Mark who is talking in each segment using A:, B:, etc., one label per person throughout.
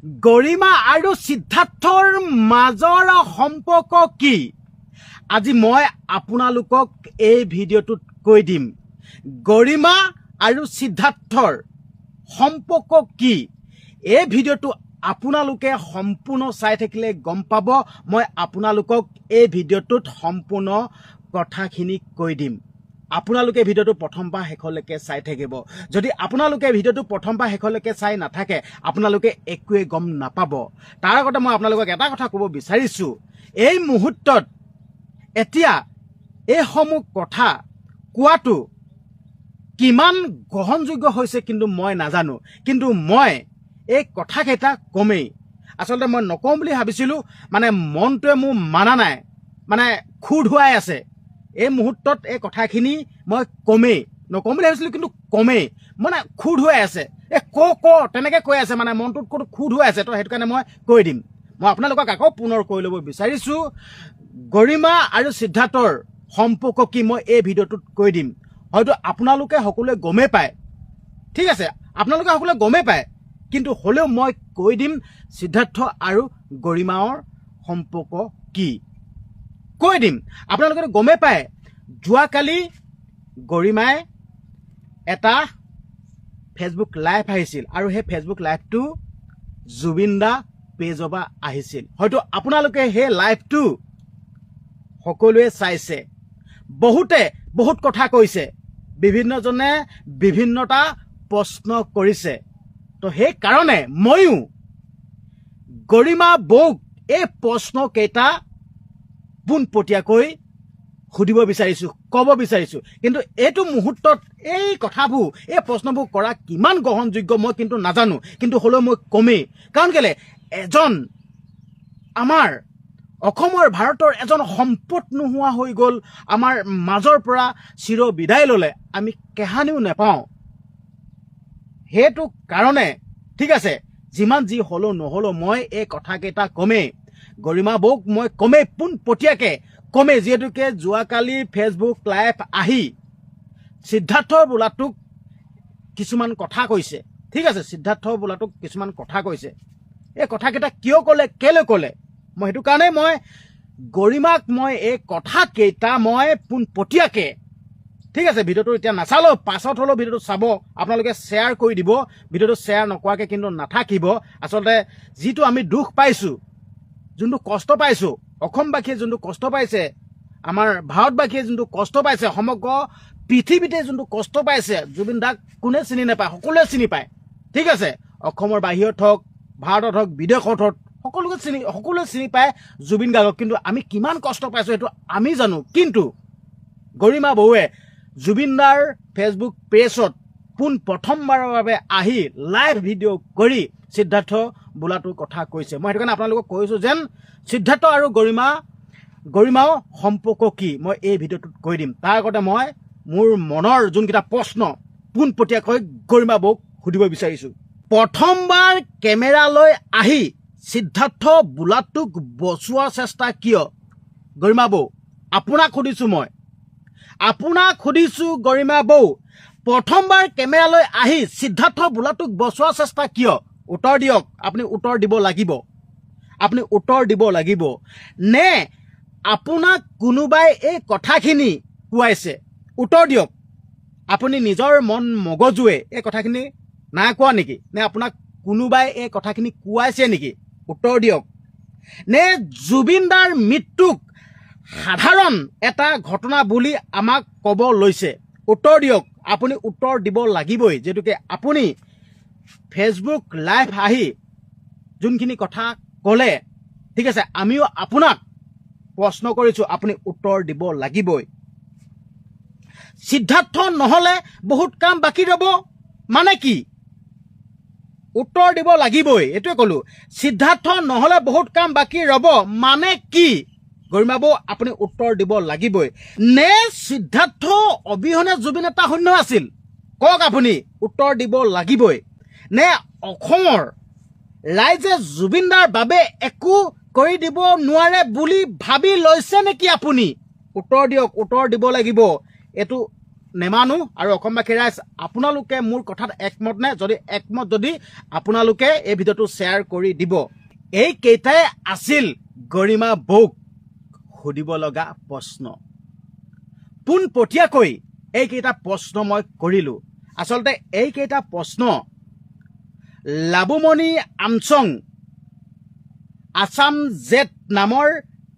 A: গৰিমা আৰু সিদ্ধাৰ্থৰ মাজৰ সম্পৰ্ক কি আজি মই আপোনালোকক এই ভিডিঅ'টোত কৈ দিম গৰিমা আৰু সিদ্ধাৰ্থৰ সম্পৰ্ক কি এই ভিডিঅ'টো আপোনালোকে সম্পূৰ্ণ চাই থাকিলে গম পাব মই আপোনালোকক এই ভিডিঅ'টোত সম্পূৰ্ণ কথাখিনি কৈ দিম আপোনালোকে ভিডিঅ'টো প্ৰথমবাৰ শেষলৈকে চাই থাকিব যদি আপোনালোকে ভিডিঅ'টো প্ৰথমবাৰ শেষলৈকে চাই নাথাকে আপোনালোকে একোৱে গম নাপাব তাৰ আগতে মই আপোনালোকক এটা কথা ক'ব বিচাৰিছো এই মুহূৰ্তত এতিয়া এই সমূহ কথা কোৱাটো কিমান গ্ৰহণযোগ্য হৈছে কিন্তু মই নাজানো কিন্তু মই এই কথাকেইটা কমেই আচলতে মই নকম বুলি ভাবিছিলোঁ মানে মনটোৱে মোৰ মানা নাই মানে খুৰ ধুৱাই আছে এই মুহূৰ্তত এই কথাখিনি মই কমেই নকম বুলি ভাবিছিলোঁ কিন্তু কমেই মানে খুৰ ধুৱাই আছে এই তেনেকৈ কৈ আছে মানে মনটোত ক'তো খুৰ ধুৱাই আছে তো সেইটো কাৰণে মই কৈ দিম মই আপোনালোকক আকৌ পুনৰ কৈ ল'ব বিচাৰিছোঁ গৰিমা আৰু সিদ্ধাৰ্থৰ সম্পৰ্ক কি মই এই ভিডিঅ'টোত কৈ দিম হয়তো আপোনালোকে সকলোৱে গমেই পায় ঠিক আছে আপোনালোকে সকলোৱে গমেই পায় কিন্তু হ'লেও মই কৈ দিম সিদ্ধাৰ্থ আৰু গৰিমাৰ সম্পৰ্ক কি কৈ দিম আপোনালোকে গমেই পায় যোৱাকালি গৰিমাই এটা ফেচবুক লাইভ আহিছিল আৰু সেই ফেচবুক লাইভটো জুবিন দা পেজৰ পৰা আহিছিল হয়তো আপোনালোকে সেই লাইভটো সকলোৱে চাইছে বহুতে বহুত কথা কৈছে বিভিন্নজনে বিভিন্নটা প্ৰশ্ন কৰিছে তো সেই কাৰণে ময়ো গৰিমা বৌক এই প্ৰশ্নকেইটা পোনপটীয়াকৈ সুধিব বিচাৰিছোঁ ক'ব বিচাৰিছোঁ কিন্তু এইটো মুহূৰ্তত এই কথাবোৰ এই প্ৰশ্নবোৰ কৰা কিমান গ্ৰহণযোগ্য মই কিন্তু নাজানো কিন্তু হ'লেও মই কমেই কাৰণ কেলে এজন আমাৰ অসমৰ ভাৰতৰ এজন সম্পদ নোহোৱা হৈ গ'ল আমাৰ মাজৰ পৰা চিৰ বিদায় ল'লে আমি কেহানিও নাপাওঁ সেইটো কাৰণে ঠিক আছে যিমান যি হ'লেও নহ'লেও মই এই কথাকেইটা কমেই গৰিমা বৌক মই কমেই পোনপটীয়াকৈ কমেই যিহেতুকে যোৱাকালি ফেচবুক লাইভ আহি সিদ্ধাৰ্থৰ বোলাটোক কিছুমান কথা কৈছে ঠিক আছে সিদ্ধাৰ্থৰ বোলাটোক কিছুমান কথা কৈছে এই কথাকেইটা কিয় ক'লে কেলৈ ক'লে মই সেইটো কাৰণে মই গৰিমাক মই এই কথাকেইটা মই পোনপটীয়াকৈ ঠিক আছে ভিডিঅ'টো এতিয়া নাচালেও পাছত হ'লেও ভিডিঅ'টো চাব আপোনালোকে শ্বেয়াৰ কৰি দিব ভিডিঅ'টো শ্বেয়াৰ নকৰাকৈ কিন্তু নাথাকিব আচলতে যিটো আমি দুখ পাইছোঁ যোনটো কষ্ট পাইছোঁ অসমবাসীয়ে যোনটো কষ্ট পাইছে আমাৰ ভাৰতবাসীয়ে যোনটো কষ্ট পাইছে সমগ্ৰ পৃথিৱীতে যোনটো কষ্ট পাইছে জুবিন দাক কোনে চিনি নাপায় সকলোৱে চিনি পায় ঠিক আছে অসমৰ বাহিৰত হওক ভাৰতত হওক বিদেশত হওক সকলোৱে চিনি পায় জুবিন গাৰ্গক কিন্তু আমি কিমান কষ্ট পাইছোঁ সেইটো আমি জানো কিন্তু গৰিমা বৌৱে জুবিন দাৰ ফেচবুক পেজত প্ৰথমবাৰৰ বাবে আহি লাইভ ভিডিঅ' কৰি সিদ্ধাৰ্থ বোলাটোৰ কথা কৈছে মই সেইটো কাৰণে আপোনালোকক কৈছোঁ যেন সিদ্ধাৰ্থ আৰু গৰিমাও সম্পৰ্ক কি মই এই ভিডিঅ'টোত কৈ দিম তাৰ আগতে মই মোৰ মনৰ যোনকেইটা প্ৰশ্ন পোনপটীয়াকৈ গৰিমা বৌক সুধিব বিচাৰিছোঁ প্ৰথমবাৰ কেমেৰালৈ আহি সিদ্ধাৰ্থ বোলাটোক বচোৱাৰ চেষ্টা কিয় গৰিমা বৌ আপোনাক সুধিছোঁ গৰিমা বৌ প্ৰথমবাৰ কেমেৰালৈ আহি সিদ্ধাৰ্থ বোলাটোক বচোৱাৰ চেষ্টা কিয় উত্তৰ দিয়ক আপুনি উত্তৰ দিব লাগিব নে আপোনাক কোনোবাই এই কথাখিনি কোৱাইছে উত্তৰ দিয়ক আপুনি নিজৰ মন মগজুৱে এই কথাখিনি নাই কোৱা নেকি নে আপোনাক কোনোবাই এই কথাখিনি কোৱাইছে নেকি উত্তৰ দিয়ক নে জুবিন দাৰ মৃত্যুক সাধাৰণ এটা ঘটনা বুলি আমাক ক'ব লৈছে উত্তৰ দিয়ক আপুনি উত্তৰ দিব লাগিবই যেতুকে আপুনি ফেচবুক লাইভ আহি যোনখিনি কথা ক'লে ঠিক আছে আমিও আপোনাক প্ৰশ্ন কৰিছোঁ আপুনি উত্তৰ দিব লাগিবই সিদ্ধাৰ্থ নহ'লে বহুত কাম বাকী ৰ'ব মানে কি উত্তৰ দিব লাগিবই এইটোৱে ক'লোঁ সিদ্ধাৰ্থ নহ'লে বহুত কাম বাকী ৰ'ব মানে কি গৰিমা বৌ আপুনি উত্তৰ দিব লাগিবই নে সিদ্ধাৰ্থ অবিহনে জুবিন এটা শূন্য আছিল কওক আপুনি উত্তৰ দিব লাগিবই নে অসমৰ ৰাইজে জুবিন দাৰ বাবে একো কৰি দিব নোৱাৰে বুলি ভাবি লৈছে নেকি আপুনি উত্তৰ দিয়ক উত্তৰ দিব লাগিব এইটো নেমানো আৰু অসমবাসী ৰাইজ আপোনালোকে মোৰ কথাত একমত নে যদি একমত যদি আপোনালোকে এই ভিডিঅ'টো শ্বেয়াৰ কৰি দিব এই কেইটাই আছিল গৰিমা বৌক সুধিব লগা প্ৰশ্ন পোনপটীয়াকৈ এইকেইটা প্ৰশ্ন মই কৰিলোঁ আচলতে এইকেইটা প্ৰশ্ন লাবুমণি আমচং আছাম জেট নামৰ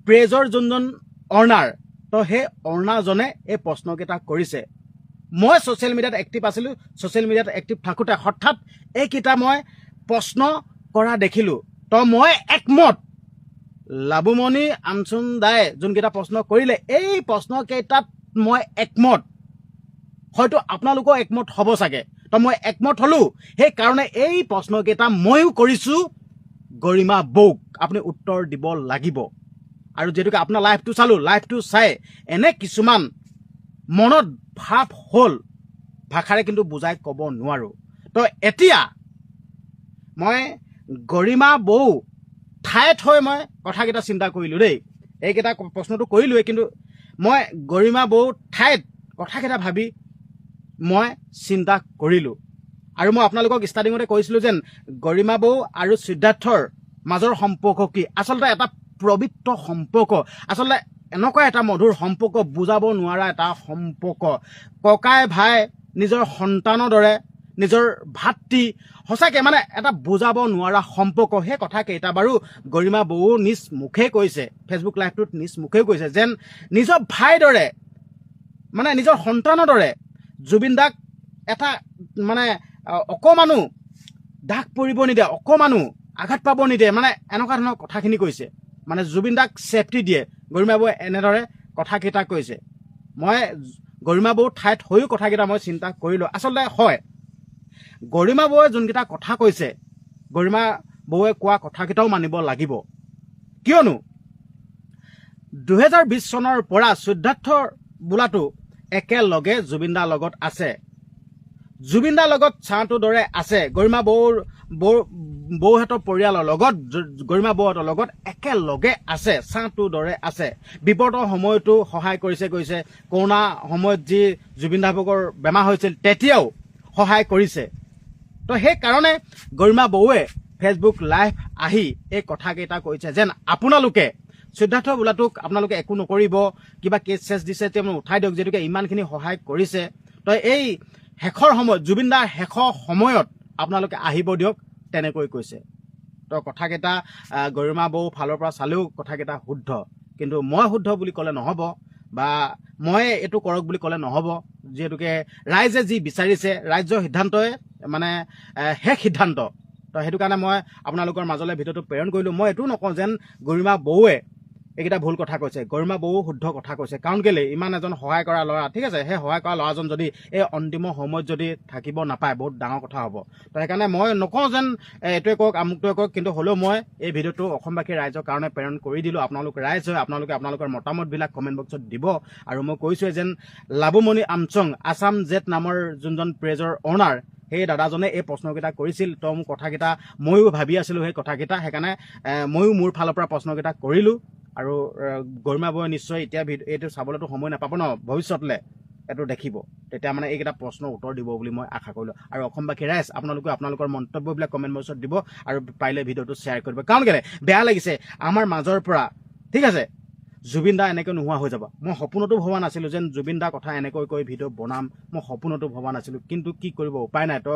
A: পেজৰ যোনজন অনাৰ তো সেই অনাৰজনে এই প্ৰশ্নকেইটা কৰিছে মই ছ'চিয়েল মিডিয়াত এক্টিভ আছিলোঁ ছ'চিয়েল মিডিয়াত এক্টিভ থাকোঁতে হঠাৎ এইকেইটা মই প্ৰশ্ন কৰা দেখিলোঁ তো মই একমত লাবুমণি আমচং দাই যোনকেইটা প্ৰশ্ন কৰিলে এই প্ৰশ্নকেইটাত মই একমত হয়তো আপোনালোকেও একমত হ'ব চাগে তো মই একমত হ'লোঁ সেইকাৰণে এই প্ৰশ্নকেইটা ময়ো কৰিছোঁ গৰিমা বৌক আপুনি উত্তৰ দিব লাগিব আৰু যিহেতুকে আপোনাৰ লাইভটো চালোঁ লাইভটো চাই এনে কিছুমান মনত ভাৱ হ'ল ভাষাৰে কিন্তু বুজাই ক'ব নোৱাৰোঁ তো এতিয়া মই গৰিমা বৌ ঠাইত হৈ মই কথাকেইটা চিন্তা কৰিলোঁ দেই এইকেইটা প্ৰশ্নটো কৰিলোঁৱেই কিন্তু মই গৰিমা বৌ ঠাইত কথাকেইটা ভাবি মই চিন্তা কৰিলোঁ আৰু মই আপোনালোকক ষ্টাৰ্টিঙতে কৈছিলোঁ যেন গৰিমা বৌ আৰু সিদ্ধাৰ্থৰ মাজৰ সম্পৰ্ক কি আচলতে এটা পবিত্ৰ সম্পৰ্ক আচলতে এনেকুৱা এটা মধুৰ সম্পৰ্ক বুজাব নোৱাৰা এটা সম্পৰ্ক ককাই ভাই নিজৰ সন্তানৰ দৰে নিজৰ ভাতৃ সঁচাকৈ মানে এটা বুজাব নোৱাৰা সম্পৰ্ক সেই কথাকেইটা বাৰু গৰিমা বৌ নিজ মুখে কৈছে ফেচবুক লাইভটোত নিজ মুখে কৈছে যেন নিজৰ ভাইৰ দৰে মানে নিজৰ সন্তানৰ দৰে জুবিন দাক এটা মানে অকমানো দাগ পৰিব নিদিয়ে অকমানো আঘাত পাব নিদিয়ে মানে এনেকুৱা ধৰণৰ কথাখিনি কৈছে মানে জুবিন দাক ছেফটি দিয়ে গৰিমা বৌয়ে এনেদৰে কথাকেইটা কৈছে মই গৰিমা বৌৰ ঠাইত হৈও কথাকেইটা মই চিন্তা কৰিলোঁ আচলতে হয় গৰিমা বৌয়ে যোনকেইটা কথা কৈছে গৰিমা বৌয়ে কোৱা কথাকেইটাও মানিব লাগিব কিয়নো 2020 চনৰ পৰা সিদ্ধাৰ্থৰ বোলাটো একেলগে জুবিন দাৰ লগত আছে জুবিন দাৰ লগত চাহটোৰ দৰে আছে গৰিমা বৌহঁতৰ পৰিয়ালৰ লগত গৰিমা বৌহঁতৰ লগত একেলগে আছে চাহটোৰ দৰে আছে বিপদৰ সময়তো সহায় কৰিছে কৰোণা সময়ত যি জুবিন দাভাগৰ বেমাৰ হৈছিল তেতিয়াও সহায় কৰিছে তো সেইকাৰণে গৰিমা বৌয়ে ফেচবুক লাইভ আহি এই কথাকেইটা কৈছে যেন আপোনালোকে সিদ্ধাৰ্থ বোলাটোক আপোনালোকে একো নকৰিব কিবা কেছ চেছ দিছে তেওঁ উঠাই দিয়ক যিহেতুকে ইমানখিনি সহায় কৰিছে তো এই শেষৰ সময়ত জুবিন দাৰ শেষৰ সময়ত আপোনালোকে আহিব দিয়ক তেনেকৈ কৈছে তো কথাকেইটা গৰিমা বৌ ফালৰ পৰা চালেও কথাকেইটা শুদ্ধ কিন্তু মই শুদ্ধ বুলি ক'লে নহ'ব বা মই এইটো কৰক বুলি ক'লে নহ'ব যিহেতুকে ৰাইজে যি বিচাৰিছে ৰাজ্যৰ সিদ্ধান্তই মানে শেষ সিদ্ধান্ত তো সেইটো কাৰণে মই আপোনালোকৰ মাজলৈ ভিডিঅ'টো প্ৰেৰণ কৰিলোঁ মই এইটো নকওঁ যেন গৰিমা বৌয়ে এইকেইটা ভুল কথা কৈছে গৰিমা বৌ শুদ্ধ কথা কৈছে কাৰণ কেলৈ ইমান এজন সহায় কৰা ল'ৰা ঠিক আছে সেই সহায় কৰা ল'ৰাজন যদি এই অন্তিম সময়ত যদি থাকিব নাপায় বহুত ডাঙৰ কথা হ'ব তো সেইকাৰণে মই নকওঁ যেন এইটোৱে কওক আমুকটোৱে কওক কিন্তু হ'লেও মই এই ভিডিঅ'টো অসমবাসী ৰাইজৰ কাৰণে প্ৰেৰণ কৰি দিলোঁ আপোনালোক ৰাইজ হৈ আপোনালোকে আপোনালোকৰ মতামতবিলাক কমেণ্ট বক্সত দিব আৰু মই কৈছোঁৱে যেন লাবুমণি আমচং আছাম জেট নামৰ যোনজন পেজৰ অনাৰ সেই দাদাজনে এই প্ৰশ্নকেইটা কৰিছিল তো মোৰ কথাকেইটা ময়ো ভাবি আছিলোঁ সেই কথাকেইটা সেইকাৰণে ময়ো মোৰ ফালৰ পৰা প্ৰশ্নকেইটা কৰিলোঁ আৰু গৰিমা বৌয়ে নিশ্চয় এতিয়া এইটো চাবলৈতো সময় নাপাব ন ভৱিষ্যতলৈ এইটো দেখিব তেতিয়া মানে এইকেইটা প্ৰশ্নৰ উত্তৰ দিব বুলি মই আশা কৰিলোঁ আৰু অসমবাসী ৰাইজ আপোনালোকে আপোনালোকৰ মন্তব্যবিলাক কমেণ্ট বক্সত দিব আৰু পাৰিলে ভিডিঅ'টো শ্বেয়াৰ কৰিব কাৰণ কেলৈ বেয়া লাগিছে আমাৰ মাজৰ পৰা ঠিক আছে জুবিন দা এনেকৈ নোহোৱা হৈ যাব মই সপোনতো ভবা নাছিলোঁ যেন জুবিন দাৰ কথা এনেকৈ কৈ ভিডিঅ' বনাম মই সপোনতো ভবা নাছিলোঁ কিন্তু কি কৰিব উপায় নাই তো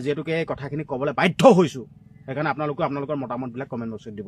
A: যিহেতুকে এই কথাখিনি ক'বলৈ বাধ্য হৈছোঁ সেইকাৰণে আপোনালোকে আপোনালোকৰ মতামতবিলাক কমেণ্ট বক্সত দিব